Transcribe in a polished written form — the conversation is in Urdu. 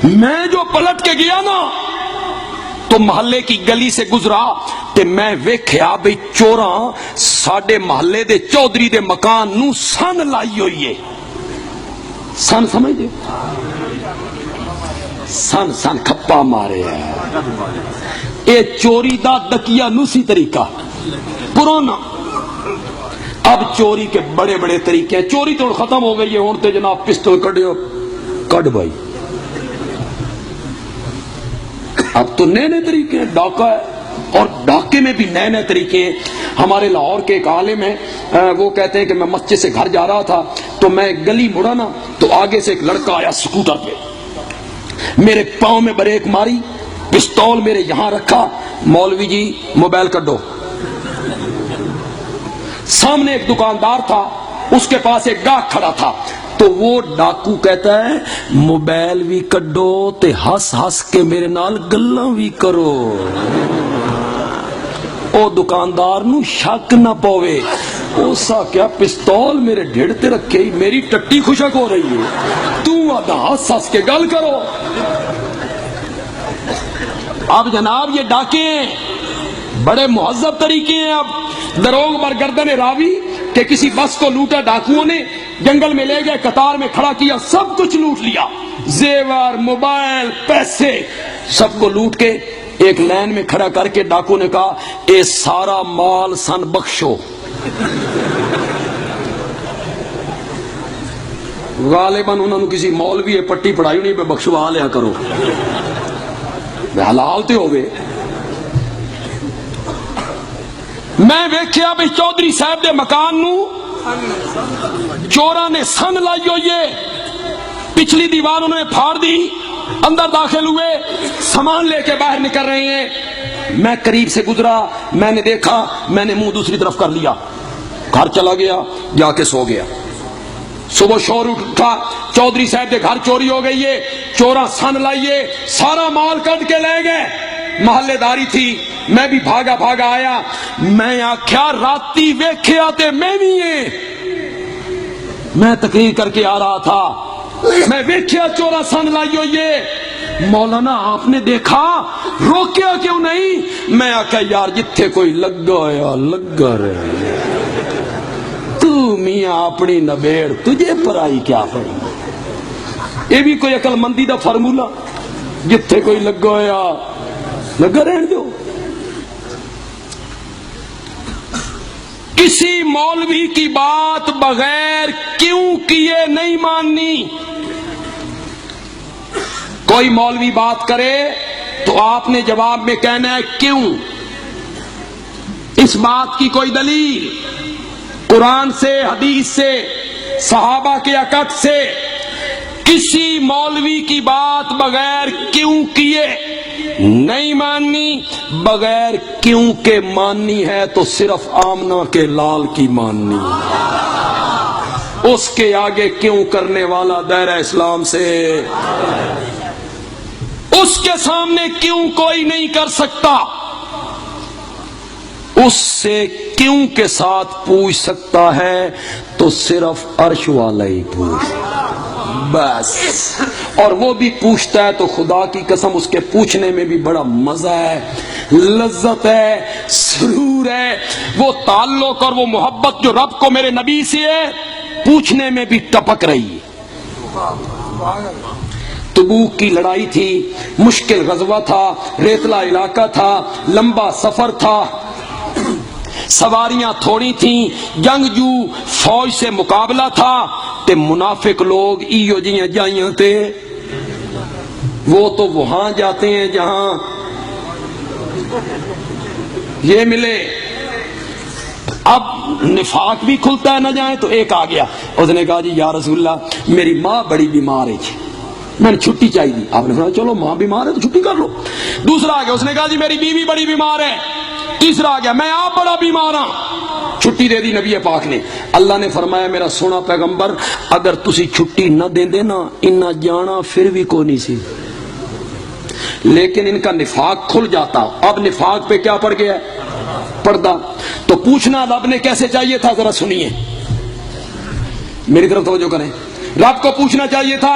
میں جو پلٹ کے گیا نا تو محلے کی گلی سے گزرا تے میں ویکھیا بھئی چوراں ساڈے محلے دے چودھری دے مکان نو سن لائی ہوئی ہے. سن سمجھ دے سن کھپا مارے ہے. اے چوری دا دکیا نوسی طریقہ پرانا. اب چوری کے بڑے بڑے طریقے ہیں. چوری تو ختم ہو گئی ہے ہوں تے جناب پسٹل کڈیو کڈ بھائی. اب تو نئے نئے طریقے ہیں. ڈاکہ ہے اور ڈاکے میں بھی نئے نئے طریقے ہیں. ہمارے لاہور کے ایک عالم ہیں وہ کہتے ہیں کہ میں مسجد سے گھر جا رہا تھا تو میں گلی مڑا نا تو آگے سے ایک لڑکا آیا سکوٹر پہ. میرے پاؤں میں بریک ماری, پستول میرے یہاں رکھا, مولوی جی موبائل کڈو. سامنے ایک دکاندار تھا, اس کے پاس ایک گاہک کھڑا تھا تو وہ ڈاکو کہتا ہے موبائل بھی کڈو تے ہس ہس کے میرے نال گلاں بھی کرو. او دکاندار نو شک نہ پوے, اوسا کیا پستول میرے ڈھڑ تے رکھے ہی میری ٹٹی خشک ہو رہی ہے, تو آدھا ہس ہس کے گل کرو. اب جناب یہ ڈاکے بڑے مہذب طریقے ہیں. اب دروغ بر گردن راوی کہ کسی بس کو لوٹا ڈاکوؤں نے, جنگل میں لے گئے, قطار میں کھڑا کیا, سب کچھ لوٹ لیا, زیور, موبائل, پیسے سب کو لوٹ کے ایک لائن میں کھڑا کر کے ڈاکو نے کہا اے سارا مال سن بخشو. غالباً انہوں نے کسی مولوی پٹی پڑھائی نہیں پہ بخشوا لیا کرو, حلال تے ہوئے. میں ویکھیا بھی چودھری صاحب دے مکان نو چوراں نے سن لائی ہوئی ہے. پچھلی دیوار انہوں نے پھاڑ دی, اندر داخل ہوئے, سامان لے کے باہر نکل رہے ہیں. میں قریب سے گزرا, میں نے دیکھا, میں نے منہ دوسری طرف کر لیا, گھر چلا گیا, جا کے سو گیا. صبح شور اٹھا, چودھری صاحب کے گھر چوری ہو گئی ہے, چوراں سن لائیے, سارا مال کٹ کے لے گئے. محلے داری تھی, میں بھی بھاگا بھاگا آیا. میں آکھیا راتی ویکھیا تے میں بھی ہیں. میں تقریر کر کے آ رہا تھا, میں ویکھیا چوراں سن لائی ہوئی ہے. مولانا آپ نے دیکھا, روکیا کیوں نہیں؟ میں آکھیا یار جتھے کوئی لگا یا لگا رہے, تو میاں اپنی نبیڑ تجھے پرائی کیا پڑی. یہ بھی کوئی عقل مندی دا فارمولا, جتھے کوئی لگا یا لگا رہن دو. کسی مولوی کی بات بغیر کیوں کیے نہیں ماننی. کوئی مولوی بات کرے تو آپ نے جواب میں کہنا ہے کیوں. اس بات کی کوئی دلیل قرآن سے, حدیث سے, صحابہ کے اکٹ سے. کسی مولوی کی بات بغیر کیوں کیے نہیں ماننی. بغیر کیوں کے ماننی ہے تو صرف آمنہ کے لال کی ماننی, اس کے آگے کیوں کرنے والا دائرہ اسلام سے, اس کے سامنے کیوں کوئی نہیں کر سکتا. اس سے کیوں کے ساتھ پوچھ سکتا ہے تو صرف عرش والا ہی پوچھ بس. اور وہ بھی پوچھتا ہے تو خدا کی قسم اس کے پوچھنے میں بھی بڑا مزہ ہے, لذت ہے, سرور ہے. وہ تعلق اور وہ محبت جو رب کو میرے نبی سے ہے پوچھنے میں بھی ٹپک رہی ہے. تبوک کی لڑائی تھی, مشکل غزوہ تھا, ریتلا علاقہ تھا, لمبا سفر تھا, سواریاں تھوڑی تھیں, جنگجو فوج سے مقابلہ تھا. تے منافق لوگ ایو جیاں جائیاں تے, وہ تو وہاں جاتے ہیں جہاں یہ ملے. اب نفاق بھی کھلتا ہے نہ جائیں تو ایک آ گیا, اس نے کہا جی یا رسول اللہ میری ماں بڑی بیمار ہے جی, میں نے چھٹی چاہیے دی. آپ نے کہا چلو ماں بیمار ہے تو چھٹی کر لو. دوسرا آ گیا, اس نے کہا جی میری بیوی بڑی بیمار ہے. تیسرا آ گیا, میں آپ بڑا بیمار ہوں. چھٹی دے دی نبی پاک نے. اللہ نے فرمایا میرا سونا پیغمبر اگر تسی چھٹی نہ دیں دے نا انہاں جانا پھر بھی کوئی نہیں سی, لیکن ان کا نفاق کھل جاتا. اب نفاق پہ کیا پڑ گیا ہے, پردہ. تو پوچھنا رب نے کیسے چاہیے تھا ذرا سنیے, میری طرف توجہ کریں. رب کو پوچھنا چاہیے تھا